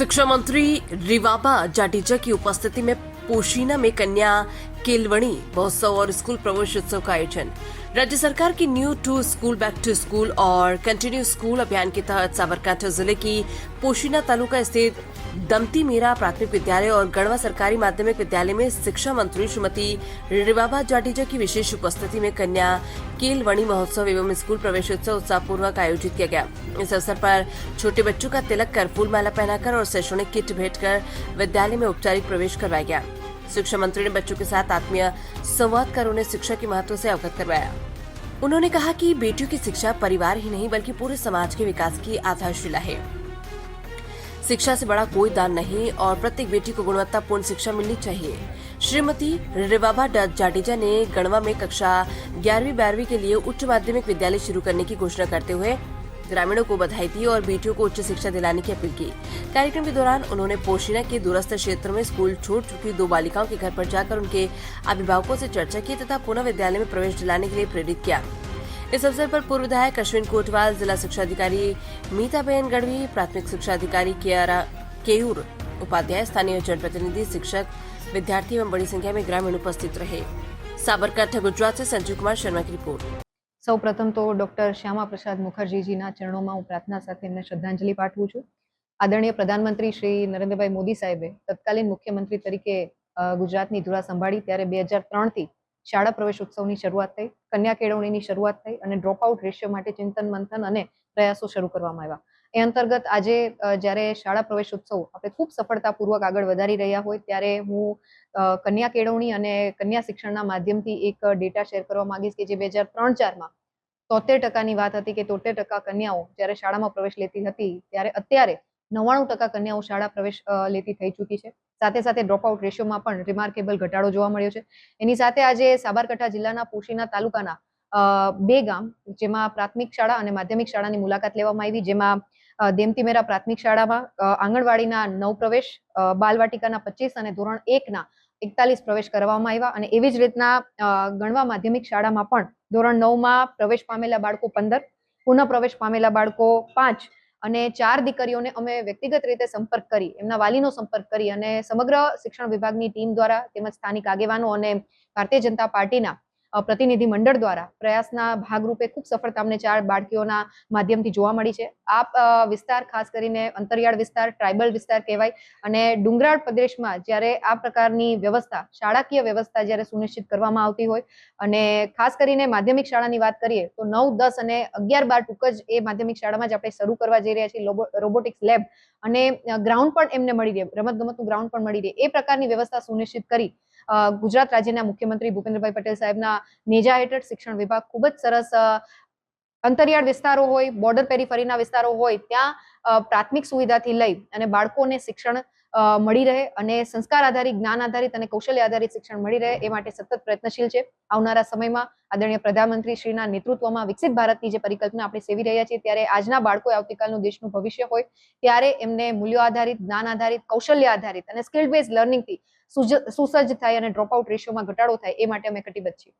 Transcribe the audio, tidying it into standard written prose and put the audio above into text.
शिक्षा मंत्री रिवाबा जाडेजा की उपस्थिति में पोशीना में कन्या केलवणी महोत्सव और स्कूल प्रवेश उत्सव का आयोजन। राज्य सरकार की new to school back to school और कंटिन्यू स्कूल अभियान के तहत साबरकांठा जिले की पोशीना तालुका स्थित दमती मीरा प्राथमिक विद्यालय और गढ़वा सरकारी माध्यमिक विद्यालय में शिक्षा मंत्री श्रीमती रिवाबा जाडेजा की विशेष उपस्थिति में कन्या केलवणी महोत्सव एवं स्कूल प्रवेशोत्सव उत्साहपूर्वक आयोजित किया गया। इस अवसर पर छोटे बच्चों का तिलक कर, फूल माला पहनाकर और शैक्षणिक किट भेंट कर विद्यालय में औपचारिक प्रवेश करवाया गया। शिक्षा मंत्री ने बच्चों के साथ आत्मीय संवाद कर उन्हें शिक्षा के महत्व से अवगत करवाया। उन्होंने कहा कि बेटियों की शिक्षा परिवार ही नहीं बल्कि पूरे समाज के विकास की आधारशिला है। शिक्षा से बड़ा कोई दान नहीं और प्रत्येक बेटी को गुणवत्तापूर्ण शिक्षा मिलनी चाहिए। श्रीमती रिवाबा जाडेजा ने गढ़वा में कक्षा 11वीं-12वीं के लिए उच्च माध्यमिक विद्यालय शुरू करने की घोषणा करते हुए ग्रामीणों को बधाई दी और बेटियों को उच्च शिक्षा दिलाने की अपील की। कार्यक्रम के दौरान उन्होंने पोशीना के दूरस्थ क्षेत्र में स्कूल छोड़ चुकी 2 बालिकाओं के घर पर जाकर उनके अभिभावकों से चर्चा की तथा पुनः विद्यालय में प्रवेश दिलाने के लिए प्रेरित किया। इस अवसर पर पूर्व विधायक अश्विन कोटवाल, जिला शिक्षा अधिकारी मीताबेन गढ़वी, प्राथमिक शिक्षा अधिकारी केयूर उपाध्याय, स्थानीय जनप्रतिनिधि, शिक्षक, विद्यार्थी एवं बड़ी संख्या में ग्रामीण उपस्थित रहे। साबरकांठा गुजरात से संजीव कुमार शर्मा की रिपोर्ट। સૌ પ્રથમ તો ડોક્ટર શ્યામા પ્રસાદ મુખર્જીજીના ચરણોમાં હું પ્રાર્થના સાથે એમને શ્રદ્ધાંજલિ પાઠવું છું। આદરણીય પ્રધાનમંત્રી શ્રી નરેન્દ્રભાઈ મોદી સાહેબે તત્કાલીન મુખ્યમંત્રી તરીકે ગુજરાતની ધુરા સંભાળી ત્યારે 2003 થી શાળા પ્રવેશોત્સવની શરૂઆત થઈ, કન્યા કેળવણીની શરૂઆત થઈ અને ડ્રોપ આઉટ રેશિયો માટે ચિંતન મંથન અને પ્રયાસો શરૂ કરવામાં આવ્યા। એ અંતર્ગત આજે જ્યારે શાળા પ્રવેશોત્સવ આપણે ખૂબ સફળતાપૂર્વક આગળ વધારી રહ્યા હોય ત્યારે હું કન્યા કેળવણી અને કન્યા શિક્ષણના માધ્યમથી એક ડેટા શેર કરવા માંગીશ કે જે 2003-04 માં 73% વાત હતી કે 73% કન્યાઓ જ્યારે શાળામાં પ્રવેશ લેતી હતી ત્યારે અત્યારે 99% કન્યાઓ શાળા પ્રવેશ લેતી થઈ ચૂકી છે। સાથે સાથે ડ્રોપ આઉટ રેશિયોમાં પણ રિમાર્કેબલ ઘટાડો જોવા મળ્યો છે। એની સાથે આજે સાબરકાંઠા જિલ્લાના પોશીના તાલુકાના 2 ગામ જેમાં પ્રાથમિક શાળા અને માધ્યમિક શાળાની મુલાકાત લેવામાં આવી, જેમાં દેમતીમેરા પ્રાથમિક શાળામાં આંગણવાડીના 9 પ્રવેશ, બાલવાટિકાના 25 અને ધોરણ 1ના 41 પ્રવેશ કરવામાં આવ્યા અને એવી જ રીતના ગણવા માધ્યમિક શાળામાં પણ ધોરણ 9માં પ્રવેશ પામેલા બાળકો 15, પુનઃ પ્રવેશ પામેલા બાળકો 5 અને 4 દીકરીઓને અમે વ્યક્તિગત રીતે સંપર્ક કરી, એમના વાલીનો સંપર્ક કરી અને સમગ્ર શિક્ષણ વિભાગની ટીમ દ્વારા તેમજ સ્થાનિક આગેવાનો અને ભારતીય જનતા પાર્ટીના પ્રતિનિધિ મંડળ દ્વારા પ્રયાસના ભાગરૂપે ખૂબ સફળતા અમને 4 બાળકીઓના માધ્યમથી જોવા મળી છે। આ વિસ્તાર ખાસ કરીને અંતરિયાળ વિસ્તાર, ટ્રાઇબલ વિસ્તાર કહેવાય અને ડુંગરાળ પ્રદેશમાં જ્યારે આ પ્રકારની વ્યવસ્થા, શાળાકીય વ્યવસ્થા જ્યારે સુનિશ્ચિત કરવામાં આવતી હોય અને ખાસ કરીને માધ્યમિક શાળાની વાત કરીએ તો 9, 10 અને 11-12 ટૂંક જ એ માધ્યમિક શાળામાં જ આપણે શરૂ કરવા જઈ રહ્યા છીએ। રોબોટિક્સ લેબ અને ગ્રાઉન્ડ પણ એમને મળી રહે, રમતગમતનું ગ્રાઉન્ડ પણ મળી રહે, એ પ્રકારની વ્યવસ્થા સુનિશ્ચિત કરી ગુજરાત રાજ્યના મુખ્યમંત્રી ભૂપેન્દ્રભાઈ પટેલ સાહેબના નેજા હેઠળ શિક્ષણ વિભાગ ખૂબ જ સરસ અંતરિયાળ વિસ્તારો હોય, બોર્ડર પેરીફરીના વિસ્તારો હોય ત્યાં પ્રાથમિક સુવિધાથી લઈ અને બાળકોને શિક્ષણ મળી રહે અને સંસ્કાર આધારિત, જ્ઞાન આધારિત અને કૌશલ્ય આધારિત શિક્ષણ મળી રહે એ માટે સતત પ્રયત્નશીલ છે। આવનારા સમયમાં આદરણીય પ્રધાનમંત્રી શ્રીના નેતૃત્વમાં વિકસિત ભારતની જે પરિકલ્પના આપણે સેવી રહ્યા છીએ ત્યારે આજના બાળકો આવતીકાલનું દેશનું ભવિષ્ય હોય ત્યારે એમને મૂલ્યો આધારિત, જ્ઞાન આધારિત, કૌશલ્ય આધારિત અને સ્કિલ બેઝ લર્નિંગથી સુસજ્જ થાય અને ડ્રોપ આઉટ રેશિયોમાં ઘટાડો થાય એ માટે અમે કટિબદ્ધ છીએ।